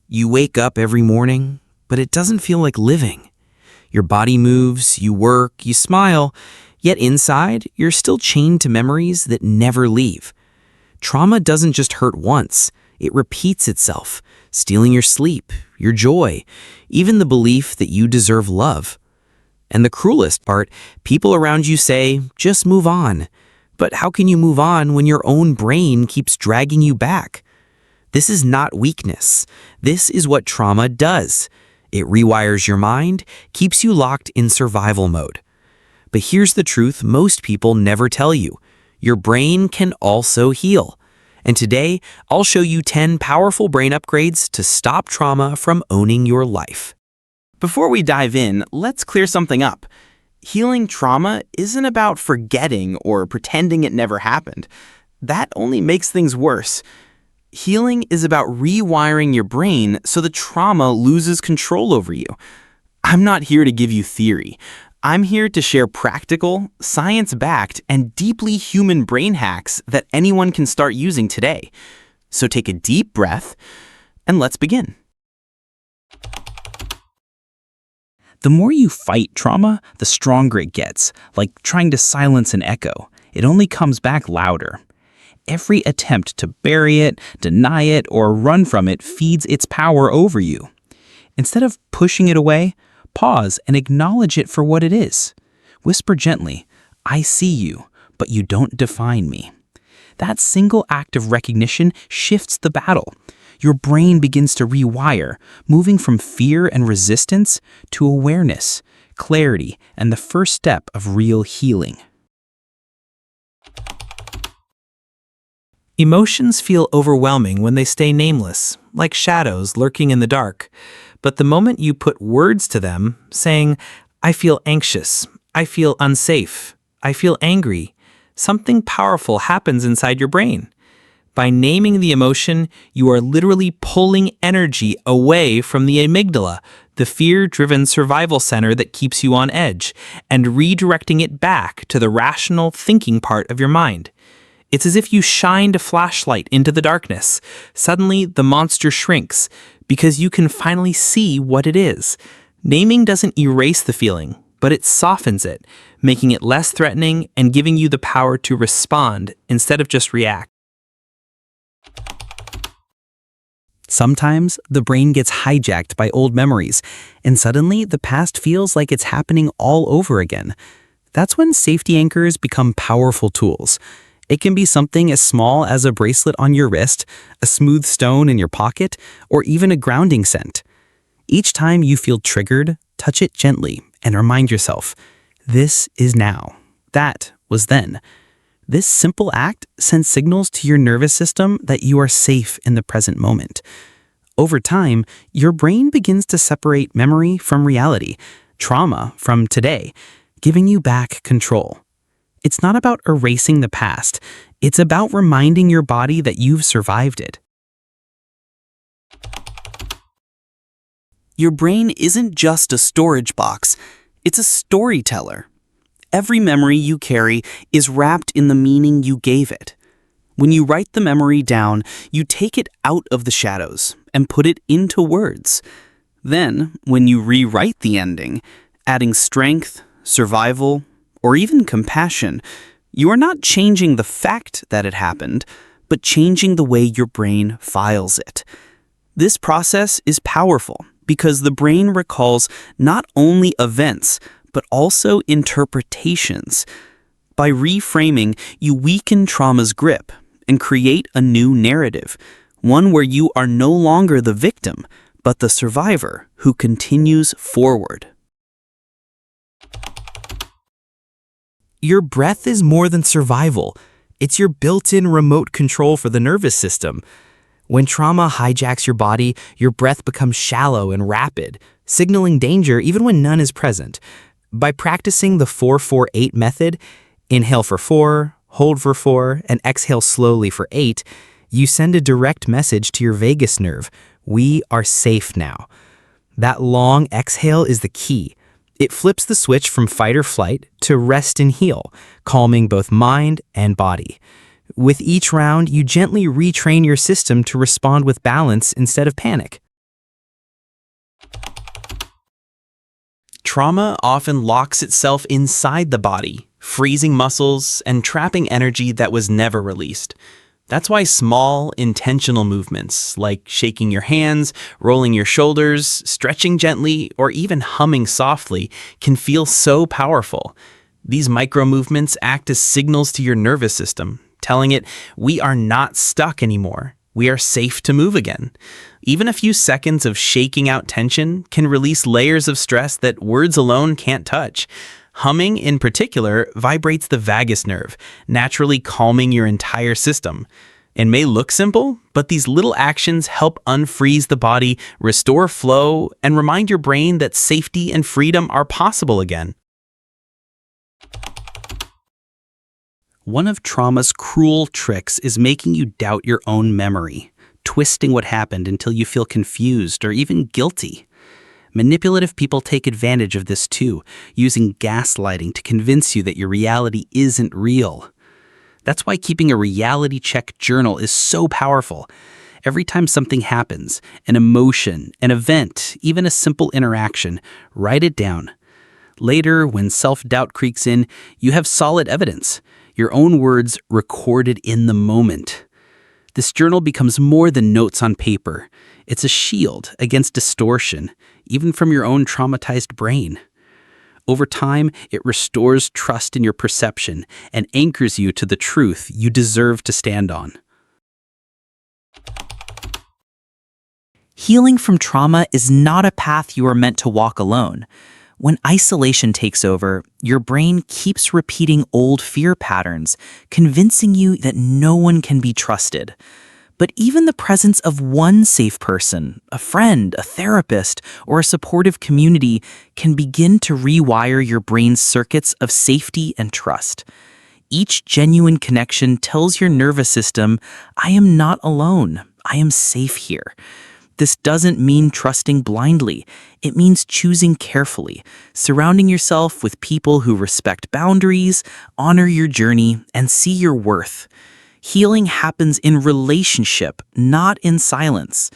You wake up every morning, but it doesn't feel like living. Your body moves, you work, you smile, yet inside, you're still chained to memories that never leave. Trauma doesn't just hurt once, it repeats itself, stealing your sleep, your joy, even the belief that you deserve love. And the cruelest part, people around you say, just move on. But how can you move on when your own brain keeps dragging you back? This is not weakness. This is what trauma does. It rewires your mind, keeps you locked in survival mode. But here's the truth most people never tell you. Your brain can also heal. And today, I'll show you 10 powerful brain upgrades to stop trauma from owning your life. Before we dive in, let's clear something up. Healing trauma isn't about forgetting or pretending it never happened. That only makes things worse. Healing is about rewiring your brain so the trauma loses control over you. I'm not here to give you theory. I'm here to share practical, science-backed, and deeply human brain hacks that anyone can start using today. So take a deep breath, and let's begin. The more you fight trauma, the stronger it gets, like trying to silence an echo. It only comes back louder. Every attempt to bury it, deny it, or run from it feeds its power over you. Instead of pushing it away, pause and acknowledge it for what it is. Whisper gently, I see you, but you don't define me. That single act of recognition shifts the battle. Your brain begins to rewire, moving from fear and resistance to awareness, clarity, and the first step of real healing. Emotions feel overwhelming when they stay nameless, like shadows lurking in the dark. But the moment you put words to them, saying, I feel anxious, I feel unsafe, I feel angry, something powerful happens inside your brain. By naming the emotion, you are literally pulling energy away from the amygdala, the fear-driven survival center that keeps you on edge, and redirecting it back to the rational thinking part of your mind. It's as if you shined a flashlight into the darkness. Suddenly, the monster shrinks, because you can finally see what it is. Naming doesn't erase the feeling, but it softens it, making it less threatening and giving you the power to respond instead of just react. Sometimes the brain gets hijacked by old memories, and suddenly the past feels like it's happening all over again. That's when safety anchors become powerful tools. It can be something as small as a bracelet on your wrist, a smooth stone in your pocket, or even a grounding scent. Each time you feel triggered, touch it gently and remind yourself, this is now. That was then. This simple act sends signals to your nervous system that you are safe in the present moment. Over time, your brain begins to separate memory from reality, trauma from today, giving you back control. It's not about erasing the past. It's about reminding your body that you've survived it. Your brain isn't just a storage box. It's a storyteller. Every memory you carry is wrapped in the meaning you gave it. When you write the memory down, you take it out of the shadows and put it into words. Then, when you rewrite the ending, adding strength, survival, or even compassion, you are not changing the fact that it happened, but changing the way your brain files it. This process is powerful because the brain recalls not only events, but also interpretations. By reframing, you weaken trauma's grip and create a new narrative, one where you are no longer the victim, but the survivor who continues forward. Your breath is more than survival. It's your built-in remote control for the nervous system. When trauma hijacks your body, your breath becomes shallow and rapid, signaling danger even when none is present. By practicing the 4-4-8 method, inhale for 4, hold for 4, and exhale slowly for 8, you send a direct message to your vagus nerve. We are safe now. That long exhale is the key. It flips the switch from fight or flight to rest and heal, calming both mind and body. With each round, you gently retrain your system to respond with balance instead of panic. Trauma often locks itself inside the body, freezing muscles and trapping energy that was never released. That's why small, intentional movements, like shaking your hands, rolling your shoulders, stretching gently, or even humming softly, can feel so powerful. These micro movements act as signals to your nervous system, telling it, we are not stuck anymore. We are safe to move again. Even a few seconds of shaking out tension can release layers of stress that words alone can't touch. Humming, in particular, vibrates the vagus nerve, naturally calming your entire system. It may look simple, but these little actions help unfreeze the body, restore flow, and remind your brain that safety and freedom are possible again. One of trauma's cruel tricks is making you doubt your own memory, twisting what happened until you feel confused or even guilty. Manipulative people take advantage of this too, using gaslighting to convince you that your reality isn't real. That's why keeping a reality check journal is so powerful. Every time something happens, an emotion, an event, even a simple interaction, write it down. Later, when self-doubt creeps in, you have solid evidence, your own words recorded in the moment. This journal becomes more than notes on paper. It's a shield against distortion, even from your own traumatized brain. Over time, it restores trust in your perception and anchors you to the truth you deserve to stand on. Healing from trauma is not a path you are meant to walk alone. When isolation takes over, your brain keeps repeating old fear patterns, convincing you that no one can be trusted. But even the presence of one safe person, a friend, a therapist, or a supportive community can begin to rewire your brain's circuits of safety and trust. Each genuine connection tells your nervous system, I am not alone. I am safe here. This doesn't mean trusting blindly. It means choosing carefully, surrounding yourself with people who respect boundaries, honor your journey, and see your worth. Healing happens in relationship, not in silence.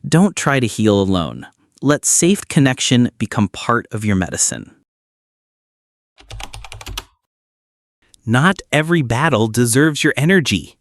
Don't try to heal alone. Let safe connection become part of your medicine. Not every battle deserves your energy.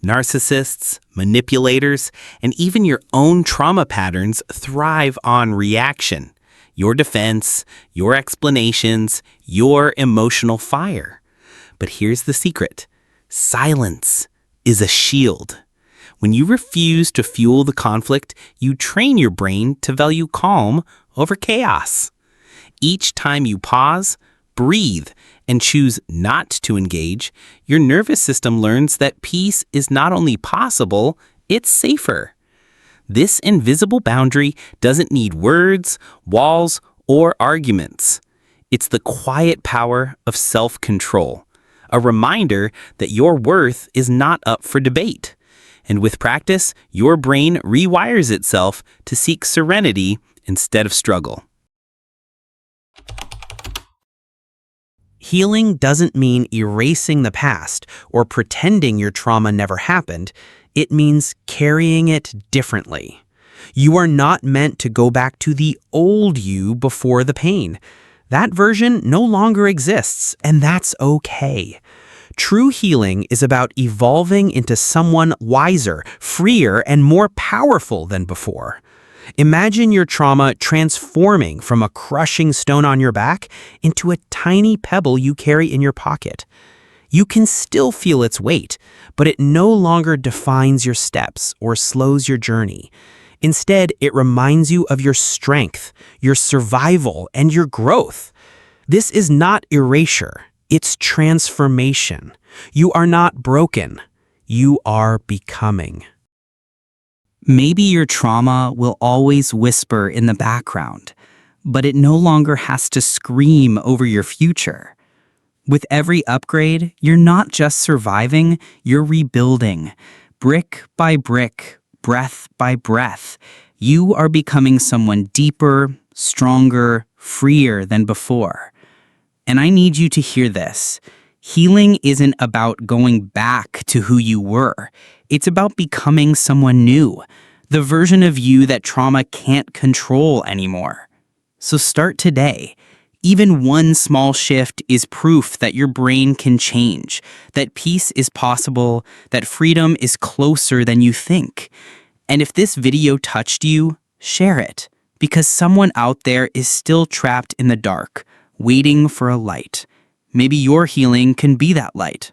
Narcissists, manipulators, and even your own trauma patterns thrive on reaction. Your defense, your explanations, your emotional fire. But here's the secret. Silence is a shield. When you refuse to fuel the conflict, you train your brain to value calm over chaos. Each time you pause, breathe, and choose not to engage, your nervous system learns that peace is not only possible, it's safer. This invisible boundary doesn't need words, walls, or arguments. It's the quiet power of self-control, a reminder that your worth is not up for debate. And with practice, your brain rewires itself to seek serenity instead of struggle. Healing doesn't mean erasing the past or pretending your trauma never happened. It means carrying it differently. You are not meant to go back to the old you before the pain. That version no longer exists, and that's okay. True healing is about evolving into someone wiser, freer, and more powerful than before. Imagine your trauma transforming from a crushing stone on your back into a tiny pebble you carry in your pocket. You can still feel its weight, but it no longer defines your steps or slows your journey. Instead, it reminds you of your strength, your survival, and your growth. This is not erasure, it's transformation. You are not broken, you are becoming. Maybe your trauma will always whisper in the background, but it no longer has to scream over your future. With every upgrade, you're not just surviving, you're rebuilding. Brick by brick, breath by breath, you are becoming someone deeper, stronger, freer than before. And I need you to hear this. Healing isn't about going back to who you were. It's about becoming someone new, the version of you that trauma can't control anymore. So start today. Even one small shift is proof that your brain can change, that peace is possible, that freedom is closer than you think. And if this video touched you, share it, because someone out there is still trapped in the dark, waiting for a light. Maybe your healing can be that light.